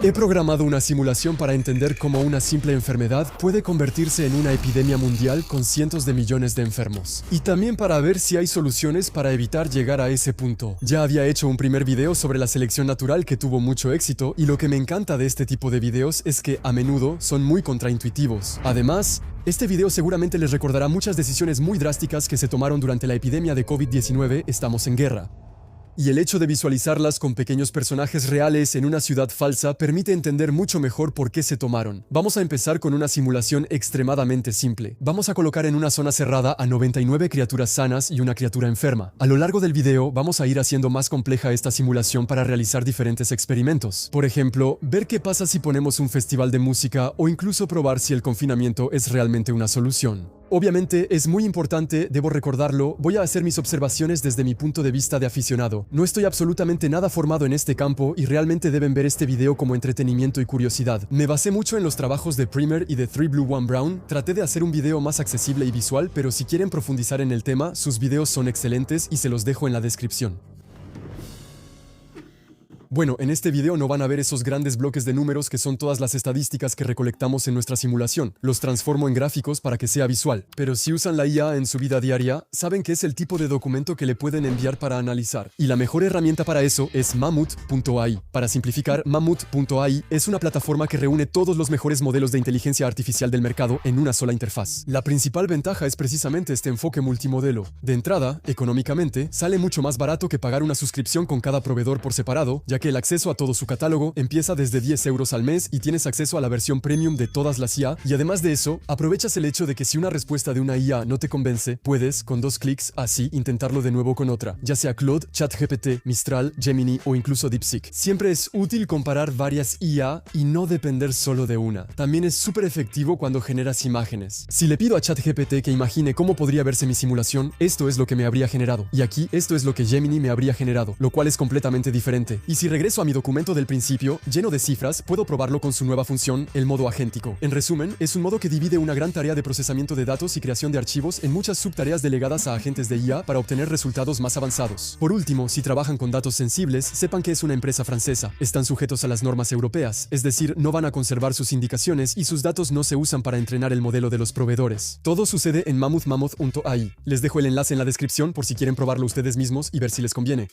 He programado una simulación para entender cómo una simple enfermedad puede convertirse en una epidemia mundial con cientos de millones de enfermos. Y también para ver si hay soluciones para evitar llegar a ese punto. Ya había hecho un primer video sobre la selección natural que tuvo mucho éxito, y lo que me encanta de este tipo de videos es que a menudo son muy contraintuitivos. Además, este video seguramente les recordará muchas decisiones muy drásticas que se tomaron durante la epidemia de COVID-19. Estamos en guerra. Y el hecho de visualizarlas con pequeños personajes reales en una ciudad falsa permite entender mucho mejor por qué se tomaron. Vamos a empezar con una simulación extremadamente simple. Vamos a colocar en una zona cerrada a 99 criaturas sanas y una criatura enferma. A lo largo del video vamos a ir haciendo más compleja esta simulación para realizar diferentes experimentos. Por ejemplo, ver qué pasa si ponemos un festival de música o incluso probar si el confinamiento es realmente una solución. Obviamente es muy importante, debo recordarlo, voy a hacer mis observaciones desde mi punto de vista de aficionado. No estoy absolutamente nada formado en este campo y realmente deben ver este video como entretenimiento y curiosidad. Me basé mucho en los trabajos de Primer y de 3 Blue 1 Brown. Traté de hacer un video más accesible y visual, pero si quieren profundizar en el tema, sus videos son excelentes y se los dejo en la descripción. Bueno, en este video no van a ver esos grandes bloques de números que son todas las estadísticas que recolectamos en nuestra simulación. Los transformo en gráficos para que sea visual. Pero si usan la IA en su vida diaria, saben que es el tipo de documento que le pueden enviar para analizar. Y la mejor herramienta para eso es Mammoth.ai. Para simplificar, Mammoth.ai es una plataforma que reúne todos los mejores modelos de inteligencia artificial del mercado en una sola interfaz. La principal ventaja es precisamente este enfoque multimodelo. De entrada, económicamente, sale mucho más barato que pagar una suscripción con cada proveedor por separado, ya que el acceso a todo su catálogo empieza desde 10 euros al mes y tienes acceso a la versión premium de todas las IA, y además de eso, aprovechas el hecho de que si una respuesta de una IA no te convence, puedes, con 2 clics, así, intentarlo de nuevo con otra, ya sea Claude, ChatGPT, Mistral, Gemini o incluso DeepSeek. Siempre es útil comparar varias IA y no depender solo de una. También es súper efectivo cuando generas imágenes. Si le pido a ChatGPT que imagine cómo podría verse mi simulación, esto es lo que me habría generado, y aquí esto es lo que Gemini me habría generado, lo cual es completamente diferente. Y si regreso a mi documento del principio, lleno de cifras, puedo probarlo con su nueva función, el modo agéntico. En resumen, es un modo que divide una gran tarea de procesamiento de datos y creación de archivos en muchas subtareas delegadas a agentes de IA para obtener resultados más avanzados. Por último, si trabajan con datos sensibles, sepan que es una empresa francesa. Están sujetos a las normas europeas, es decir, no van a conservar sus indicaciones y sus datos no se usan para entrenar el modelo de los proveedores. Todo sucede en Mammoth.ai. Les dejo el enlace en la descripción por si quieren probarlo ustedes mismos y ver si les conviene.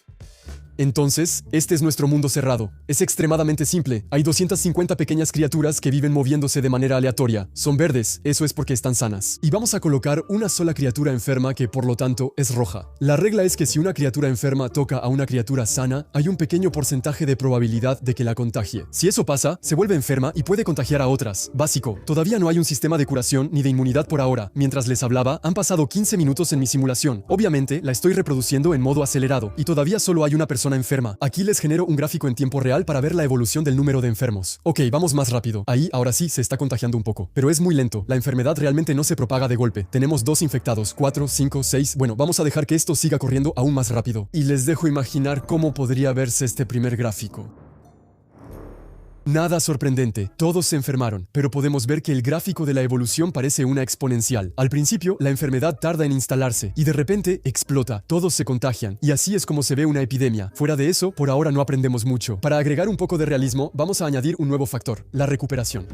Entonces, este es nuestro mundo cerrado. Es extremadamente simple. Hay 250 pequeñas criaturas que viven moviéndose de manera aleatoria. Son verdes, eso es porque están sanas. Y vamos a colocar una sola criatura enferma que, por lo tanto, es roja. La regla es que si una criatura enferma toca a una criatura sana, hay un pequeño porcentaje de probabilidad de que la contagie. Si eso pasa, se vuelve enferma y puede contagiar a otras. Básico. Todavía no hay un sistema de curación ni de inmunidad por ahora. Mientras les hablaba, han pasado 15 minutos en mi simulación. Obviamente, la estoy reproduciendo en modo acelerado y todavía solo hay una persona enferma. Aquí les genero un gráfico en tiempo real para ver la evolución del número de enfermos. Ok, vamos más rápido. Ahí, ahora sí, se está contagiando un poco. Pero es muy lento. La enfermedad realmente no se propaga de golpe. Tenemos 2 infectados, 4, 5, 6. Bueno, vamos a dejar que esto siga corriendo aún más rápido. Y les dejo imaginar cómo podría verse este primer gráfico. Nada sorprendente, todos se enfermaron, pero podemos ver que el gráfico de la evolución parece una exponencial. Al principio, la enfermedad tarda en instalarse y de repente explota, todos se contagian, y así es como se ve una epidemia. Fuera de eso, por ahora no aprendemos mucho. Para agregar un poco de realismo, vamos a añadir un nuevo factor, la recuperación.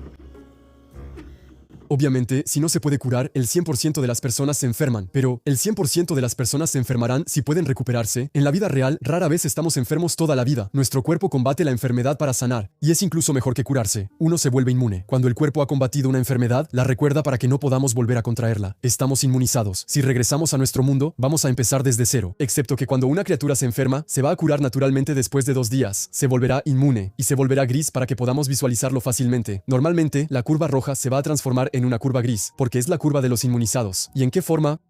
Obviamente, si no se puede curar, el 100% de las personas se enferman, pero el 100% de las personas se enfermarán si pueden recuperarse. En la vida real, rara vez estamos enfermos toda la vida. Nuestro cuerpo combate la enfermedad para sanar, y es incluso mejor que curarse. Uno se vuelve inmune. Cuando el cuerpo ha combatido una enfermedad, la recuerda para que no podamos volver a contraerla. Estamos inmunizados. Si regresamos a nuestro mundo, vamos a empezar desde cero. Excepto que cuando una criatura se enferma, se va a curar naturalmente después de 2 días. Se volverá inmune, y se volverá gris para que podamos visualizarlo fácilmente. Normalmente, la curva roja se va a transformar en una curva gris, porque es la curva de los inmunizados. ¿Y en qué forma?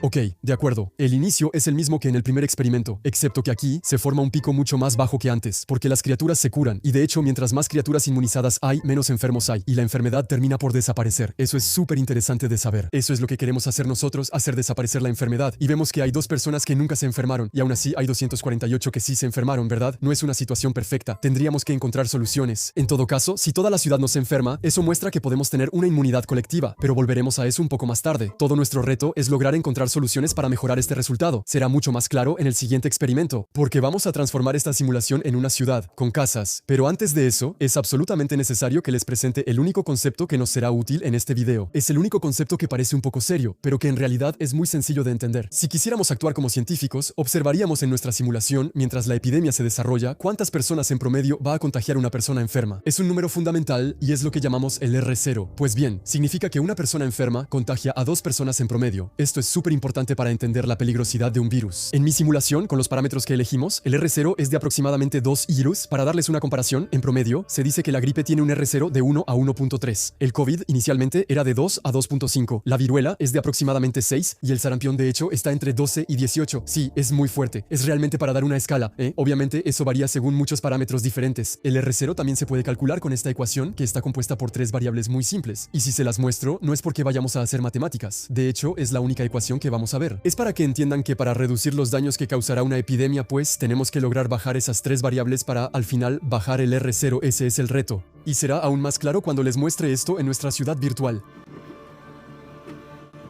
Ok, de acuerdo. El inicio es el mismo que en el primer experimento, excepto que aquí se forma un pico mucho más bajo que antes, porque las criaturas se curan, y de hecho mientras más criaturas inmunizadas hay, menos enfermos hay, y la enfermedad termina por desaparecer. Eso es súper interesante de saber. Eso es lo que queremos hacer nosotros, hacer desaparecer la enfermedad. Y vemos que hay 2 personas que nunca se enfermaron, y aún así hay 248 que sí se enfermaron, ¿verdad? No es una situación perfecta. Tendríamos que encontrar soluciones. En todo caso, si toda la ciudad nos enferma, eso muestra que podemos tener una inmunidad colectiva, pero volveremos a eso un poco más tarde. Todo nuestro reto es lograr encontrar encontrar soluciones para mejorar este resultado. Será mucho más claro en el siguiente experimento, porque vamos a transformar esta simulación en una ciudad, con casas. Pero antes de eso, es absolutamente necesario que les presente el único concepto que nos será útil en este video. Es el único concepto que parece un poco serio, pero que en realidad es muy sencillo de entender. Si quisiéramos actuar como científicos, observaríamos en nuestra simulación, mientras la epidemia se desarrolla, cuántas personas en promedio va a contagiar una persona enferma. Es un número fundamental y es lo que llamamos el R0. Pues bien, significa que una persona enferma contagia a 2 personas en promedio. Esto es súper importante para entender la peligrosidad de un virus. En mi simulación, con los parámetros que elegimos, el R0 es de aproximadamente 2 virus. Para darles una comparación, en promedio, se dice que la gripe tiene un R0 de 1 a 1.3. El COVID inicialmente era de 2 a 2.5. La viruela es de aproximadamente 6 y el sarampión de hecho está entre 12 y 18. Sí, es muy fuerte. Es realmente para dar una escala, ¿eh? Obviamente eso varía según muchos parámetros diferentes. El R0 también se puede calcular con esta ecuación que está compuesta por 3 variables muy simples. Y si se las muestro, no es porque vayamos a hacer matemáticas. De hecho, es la única ecuación que vamos a ver. Es para que entiendan que para reducir los daños que causará una epidemia, pues tenemos que lograr bajar esas 3 variables para al final bajar el R0. Ese es el reto. Y será aún más claro cuando les muestre esto en nuestra ciudad virtual.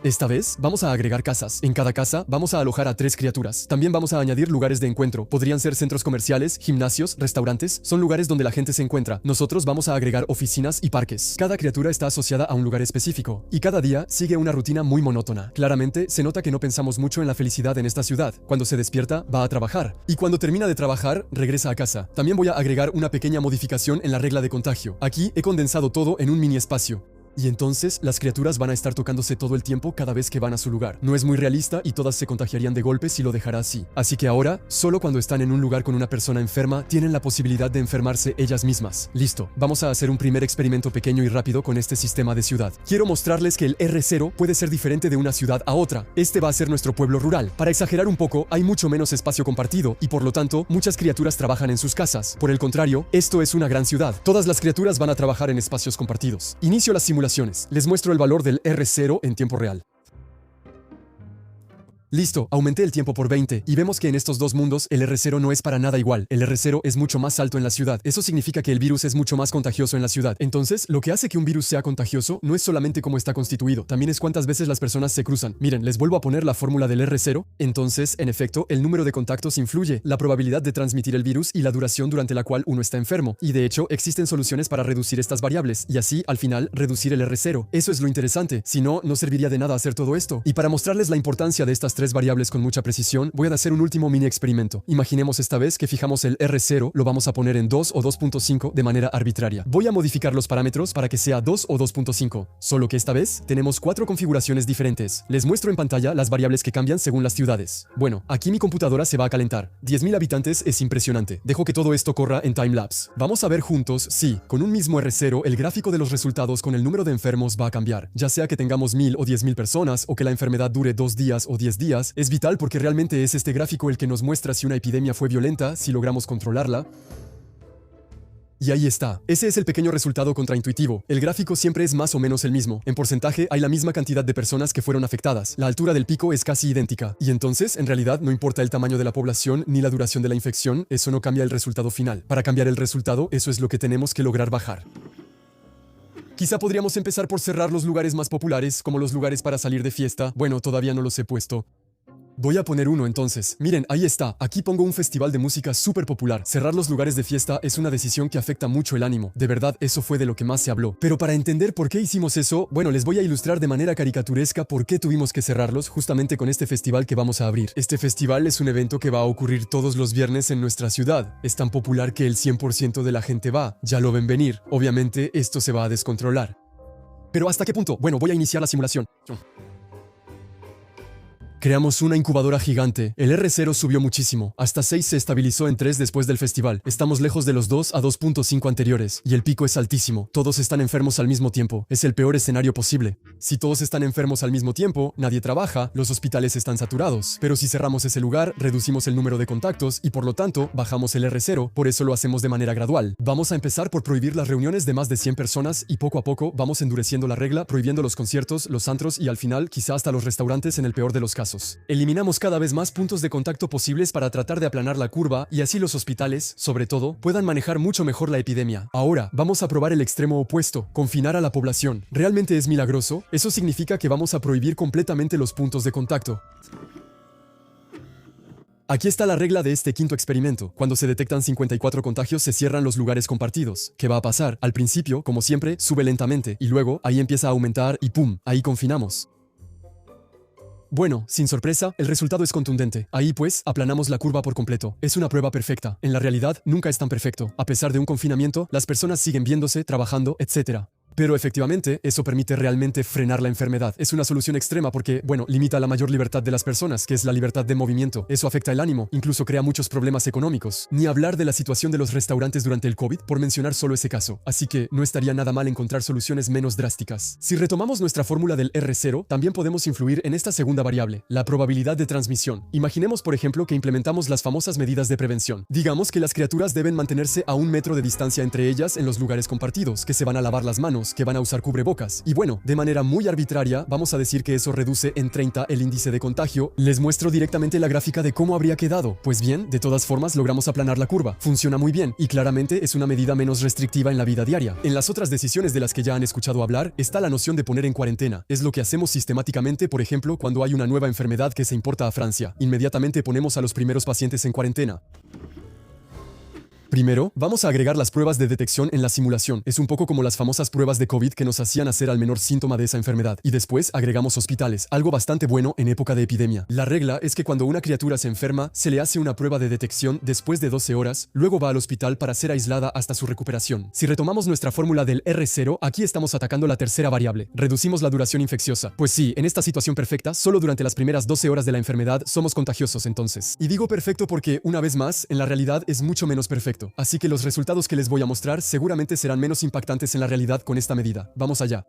Esta vez vamos a agregar casas. En cada casa vamos a alojar a 3 criaturas. También vamos a añadir lugares de encuentro. Podrían ser centros comerciales, gimnasios, restaurantes. Son lugares donde la gente se encuentra. Nosotros vamos a agregar oficinas y parques. Cada criatura está asociada a un lugar específico. Y cada día sigue una rutina muy monótona. Claramente se nota que no pensamos mucho en la felicidad en esta ciudad. Cuando se despierta, va a trabajar. Y cuando termina de trabajar, regresa a casa. También voy a agregar una pequeña modificación en la regla de contagio. Aquí he condensado todo en un mini espacio. Y entonces las criaturas van a estar tocándose todo el tiempo cada vez que van a su lugar. No es muy realista y todas se contagiarían de golpe si lo dejara así. Así que ahora, solo cuando están en un lugar con una persona enferma, tienen la posibilidad de enfermarse ellas mismas. Listo, vamos a hacer un primer experimento pequeño y rápido con este sistema de ciudad. Quiero mostrarles que el R0 puede ser diferente de una ciudad a otra. Este va a ser nuestro pueblo rural. Para exagerar un poco, hay mucho menos espacio compartido y por lo tanto, muchas criaturas trabajan en sus casas. Por el contrario, esto es una gran ciudad. Todas las criaturas van a trabajar en espacios compartidos. Inicio la simulación. Les muestro el valor del R0 en tiempo real. Listo, aumenté el tiempo por 20 y vemos que en estos dos mundos el R0 no es para nada igual. El R0 es mucho más alto en la ciudad. Eso significa que el virus es mucho más contagioso en la ciudad. Entonces, lo que hace que un virus sea contagioso no es solamente cómo está constituido, también es cuántas veces las personas se cruzan. Miren, les vuelvo a poner la fórmula del R0. Entonces, en efecto, el número de contactos influye, la probabilidad de transmitir el virus y la duración durante la cual uno está enfermo. Y de hecho, existen soluciones para reducir estas variables y así, al final, reducir el R0. Eso es lo interesante. Si no, no serviría de nada hacer todo esto. Y para mostrarles la importancia de estas 3 variables con mucha precisión, voy a hacer un último mini experimento. Imaginemos esta vez que fijamos el R0, lo vamos a poner en 2 o 2.5 de manera arbitraria. Voy a modificar los parámetros para que sea 2 o 2.5, solo que esta vez tenemos 4 configuraciones diferentes. Les muestro en pantalla las variables que cambian según las ciudades. Bueno, aquí mi computadora se va a calentar. 10.000 habitantes es impresionante. Dejo que todo esto corra en timelapse. Vamos a ver juntos si, con un mismo R0, el gráfico de los resultados con el número de enfermos va a cambiar. Ya sea que tengamos 1.000 o 10.000 personas o que la enfermedad dure 2 días o 10 días, es vital porque realmente es este gráfico el que nos muestra si una epidemia fue violenta, si logramos controlarla. Y ahí está. Ese es el pequeño resultado contraintuitivo. El gráfico siempre es más o menos el mismo. En porcentaje hay la misma cantidad de personas que fueron afectadas. La altura del pico es casi idéntica. Y entonces, en realidad, no importa el tamaño de la población ni la duración de la infección, eso no cambia el resultado final. Para cambiar el resultado, eso es lo que tenemos que lograr bajar. Quizá podríamos empezar por cerrar los lugares más populares, como los lugares para salir de fiesta. Bueno, todavía no los he puesto. Voy a poner uno entonces. Miren, ahí está. Aquí pongo un festival de música súper popular. Cerrar los lugares de fiesta es una decisión que afecta mucho el ánimo. De verdad, eso fue de lo que más se habló. Pero para entender por qué hicimos eso, bueno, les voy a ilustrar de manera caricaturesca por qué tuvimos que cerrarlos justamente con este festival que vamos a abrir. Este festival es un evento que va a ocurrir todos los viernes en nuestra ciudad. Es tan popular que el 100% de la gente va. Ya lo ven venir. Obviamente, esto se va a descontrolar. ¿Pero hasta qué punto? Bueno, voy a iniciar la simulación. Creamos una incubadora gigante. El R0 subió muchísimo. Hasta 6 se estabilizó en 3 después del festival. Estamos lejos de los 2 a 2.5 anteriores. Y el pico es altísimo. Todos están enfermos al mismo tiempo. Es el peor escenario posible. Si todos están enfermos al mismo tiempo, nadie trabaja, los hospitales están saturados. Pero si cerramos ese lugar, reducimos el número de contactos y por lo tanto, bajamos el R0. Por eso lo hacemos de manera gradual. Vamos a empezar por prohibir las reuniones de más de 100 personas y poco a poco vamos endureciendo la regla, prohibiendo los conciertos, los antros y al final quizá hasta los restaurantes en el peor de los casos. casos. Eliminamos cada vez más puntos de contacto posibles para tratar de aplanar la curva y así los hospitales, sobre todo, puedan manejar mucho mejor la epidemia. Ahora, vamos a probar el extremo opuesto, confinar a la población. ¿Realmente es milagroso? Eso significa que vamos a prohibir completamente los puntos de contacto. Aquí está la regla de este quinto experimento. Cuando se detectan 54 contagios, se cierran los lugares compartidos. ¿Qué va a pasar? Al principio, como siempre, sube lentamente y luego ahí empieza a aumentar y ¡pum! Ahí confinamos. Bueno, sin sorpresa, el resultado es contundente. Ahí pues, aplanamos la curva por completo. Es una prueba perfecta. En la realidad, nunca es tan perfecto. A pesar de un confinamiento, las personas siguen viéndose, trabajando, etc. Pero efectivamente, eso permite realmente frenar la enfermedad. Es una solución extrema porque, bueno, limita la mayor libertad de las personas, que es la libertad de movimiento. Eso afecta el ánimo, incluso crea muchos problemas económicos. Ni hablar de la situación de los restaurantes durante el COVID, por mencionar solo ese caso. Así que no estaría nada mal encontrar soluciones menos drásticas. Si retomamos nuestra fórmula del R0, también podemos influir en esta segunda variable, la probabilidad de transmisión. Imaginemos, por ejemplo, que implementamos las famosas medidas de prevención. Digamos que las criaturas deben mantenerse a 1 metro de distancia entre ellas en los lugares compartidos, que se van a lavar las manos, que van a usar cubrebocas. Y bueno, de manera muy arbitraria, vamos a decir que eso reduce en 30 el índice de contagio. Les muestro directamente la gráfica de cómo habría quedado. Pues bien, de todas formas logramos aplanar la curva. Funciona muy bien y claramente es una medida menos restrictiva en la vida diaria. En las otras decisiones de las que ya han escuchado hablar, está la noción de poner en cuarentena. Es lo que hacemos sistemáticamente, por ejemplo, cuando hay una nueva enfermedad que se importa a Francia. Inmediatamente ponemos a los primeros pacientes en cuarentena. Primero, vamos a agregar las pruebas de detección en la simulación. Es un poco como las famosas pruebas de COVID que nos hacían hacer al menor síntoma de esa enfermedad. Y después agregamos hospitales, algo bastante bueno en época de epidemia. La regla es que cuando una criatura se enferma, se le hace una prueba de detección después de 12 horas, luego va al hospital para ser aislada hasta su recuperación. Si retomamos nuestra fórmula del R0, aquí estamos atacando la tercera variable. Reducimos la duración infecciosa. Pues sí, en esta situación perfecta, solo durante las primeras 12 horas de la enfermedad somos contagiosos entonces. Y digo perfecto porque, una vez más, en la realidad es mucho menos perfecto. Así que los resultados que les voy a mostrar seguramente serán menos impactantes en la realidad con esta medida. Vamos allá.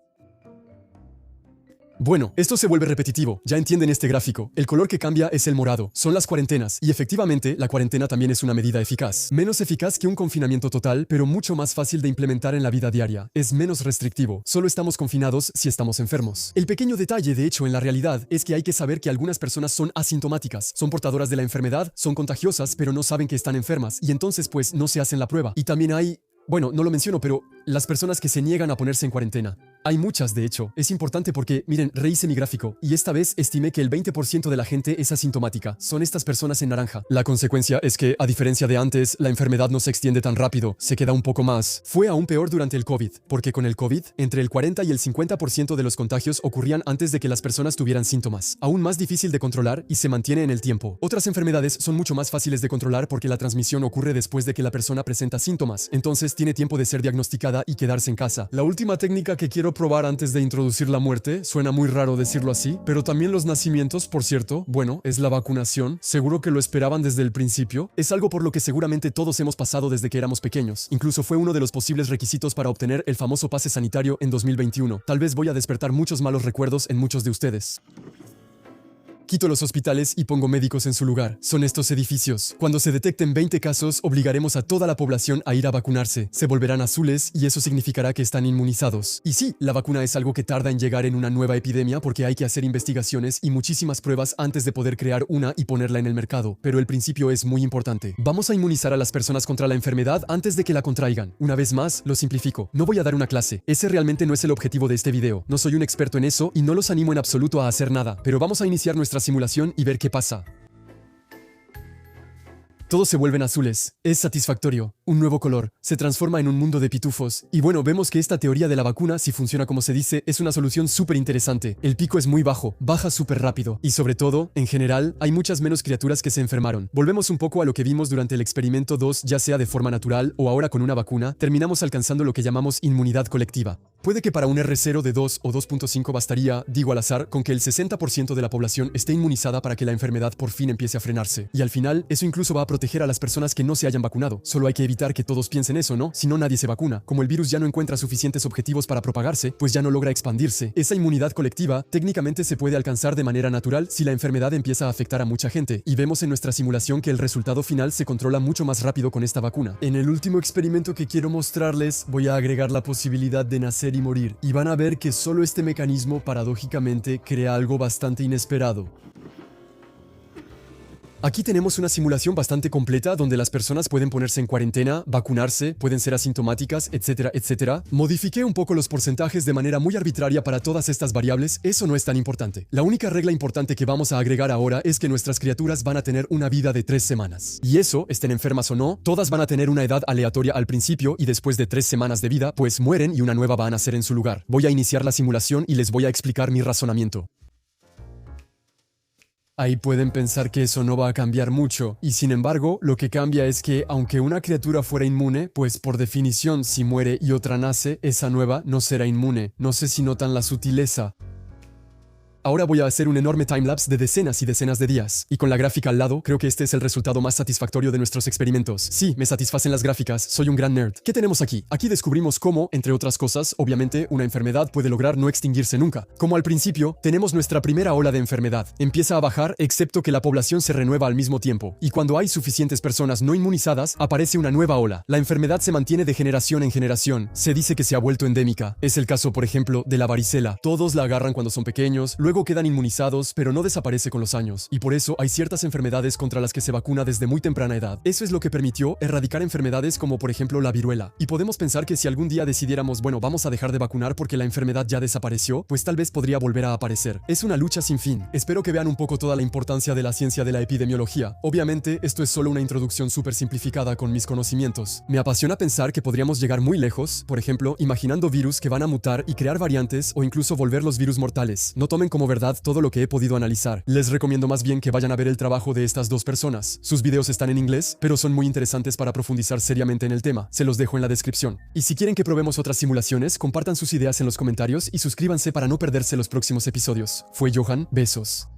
Bueno, esto se vuelve repetitivo, ya entienden este gráfico. El color que cambia es el morado, son las cuarentenas, y efectivamente, la cuarentena también es una medida eficaz. Menos eficaz que un confinamiento total, pero mucho más fácil de implementar en la vida diaria. Es menos restrictivo, solo estamos confinados si estamos enfermos. El pequeño detalle, de hecho, en la realidad, es que hay que saber que algunas personas son asintomáticas, son portadoras de la enfermedad, son contagiosas, pero no saben que están enfermas, y entonces pues no se hacen la prueba. Y también hay... Bueno, no lo menciono, pero las personas que se niegan a ponerse en cuarentena. Hay muchas, de hecho. Es importante porque, miren, rehice mi gráfico y esta vez estimé que el 20% de la gente es asintomática. Son estas personas en naranja. La consecuencia es que, a diferencia de antes, la enfermedad no se extiende tan rápido, se queda un poco más. Fue aún peor durante el COVID, porque con el COVID, entre el 40 y el 50% de los contagios ocurrían antes de que las personas tuvieran síntomas. Aún más difícil de controlar y se mantiene en el tiempo. Otras enfermedades son mucho más fáciles de controlar porque la transmisión ocurre después de que la persona presenta síntomas. Entonces tiene tiempo de ser diagnosticada y quedarse en casa. La última técnica que quiero probar antes de introducir la muerte, suena muy raro decirlo así, pero también los nacimientos, por cierto, bueno, es la vacunación. Seguro que lo esperaban desde el principio. Es algo por lo que seguramente todos hemos pasado desde que éramos pequeños. Incluso fue uno de los posibles requisitos para obtener el famoso pase sanitario en 2021. Tal vez voy a despertar muchos malos recuerdos en muchos de ustedes. Quito los hospitales y pongo médicos en su lugar. Son estos edificios. Cuando se detecten 20 casos, obligaremos a toda la población a ir a vacunarse. Se volverán azules y eso significará que están inmunizados. Y sí, la vacuna es algo que tarda en llegar en una nueva epidemia porque hay que hacer investigaciones y muchísimas pruebas antes de poder crear una y ponerla en el mercado. Pero el principio es muy importante. Vamos a inmunizar a las personas contra la enfermedad antes de que la contraigan. Una vez más, lo simplifico. No voy a dar una clase. Ese realmente no es el objetivo de este video. No soy un experto en eso y no los animo en absoluto a hacer nada. Pero vamos a iniciar nuestra simulación y ver qué pasa. Todos se vuelven azules. Es satisfactorio. Un nuevo color. Se transforma en un mundo de pitufos. Y bueno, vemos que esta teoría de la vacuna, si funciona como se dice, es una solución súper interesante. El pico es muy bajo, baja súper rápido. Y sobre todo, en general, hay muchas menos criaturas que se enfermaron. Volvemos un poco a lo que vimos durante el experimento 2, ya sea de forma natural o ahora con una vacuna, terminamos alcanzando lo que llamamos inmunidad colectiva. Puede que para un R0 de 2 o 2.5 bastaría, digo al azar, con que el 60% de la población esté inmunizada para que la enfermedad por fin empiece a frenarse. Y al final, eso incluso va a proteger a las personas que no se hayan vacunado. Solo hay que evitar que todos piensen eso, ¿no? Si no, nadie se vacuna. Como el virus ya no encuentra suficientes objetivos para propagarse, pues ya no logra expandirse. Esa inmunidad colectiva técnicamente se puede alcanzar de manera natural si la enfermedad empieza a afectar a mucha gente. Y vemos en nuestra simulación que el resultado final se controla mucho más rápido con esta vacuna. En el último experimento que quiero mostrarles, voy a agregar la posibilidad de nacer y morir. Y van a ver que solo este mecanismo, paradójicamente, crea algo bastante inesperado. Aquí tenemos una simulación bastante completa donde las personas pueden ponerse en cuarentena, vacunarse, pueden ser asintomáticas, etcétera, etcétera. Modifiqué un poco los porcentajes de manera muy arbitraria para todas estas variables, eso no es tan importante. La única regla importante que vamos a agregar ahora es que nuestras criaturas van a tener una vida de 3 semanas. Y eso, estén enfermas o no, todas van a tener una edad aleatoria al principio y después de 3 semanas de vida, pues mueren y una nueva va a nacer en su lugar. Voy a iniciar la simulación y les voy a explicar mi razonamiento. Ahí pueden pensar que eso no va a cambiar mucho, y sin embargo, lo que cambia es que, aunque una criatura fuera inmune, pues por definición, si muere y otra nace, esa nueva no será inmune. No sé si notan la sutileza. Ahora voy a hacer un enorme timelapse de decenas y decenas de días. Y con la gráfica al lado, creo que este es el resultado más satisfactorio de nuestros experimentos. Sí, me satisfacen las gráficas, soy un gran nerd. ¿Qué tenemos aquí? Aquí descubrimos cómo, entre otras cosas, obviamente, una enfermedad puede lograr no extinguirse nunca. Como al principio, tenemos nuestra primera ola de enfermedad. Empieza a bajar, excepto que la población se renueva al mismo tiempo. Y cuando hay suficientes personas no inmunizadas, aparece una nueva ola. La enfermedad se mantiene de generación en generación. Se dice que se ha vuelto endémica. Es el caso, por ejemplo, de la varicela. Todos la agarran cuando son pequeños, luego quedan inmunizados, pero no desaparece con los años. Y por eso hay ciertas enfermedades contra las que se vacuna desde muy temprana edad. Eso es lo que permitió erradicar enfermedades como por ejemplo la viruela. Y podemos pensar que si algún día decidiéramos, bueno, vamos a dejar de vacunar porque la enfermedad ya desapareció, pues tal vez podría volver a aparecer. Es una lucha sin fin. Espero que vean un poco toda la importancia de la ciencia de la epidemiología. Obviamente, esto es solo una introducción súper simplificada con mis conocimientos. Me apasiona pensar que podríamos llegar muy lejos, por ejemplo, imaginando virus que van a mutar y crear variantes o incluso volver los virus mortales. No tomen como verdad todo lo que he podido analizar. Les recomiendo más bien que vayan a ver el trabajo de estas dos personas. Sus videos están en inglés, pero son muy interesantes para profundizar seriamente en el tema. Se los dejo en la descripción. Y si quieren que probemos otras simulaciones, compartan sus ideas en los comentarios y suscríbanse para no perderse los próximos episodios. Fue Johan, besos.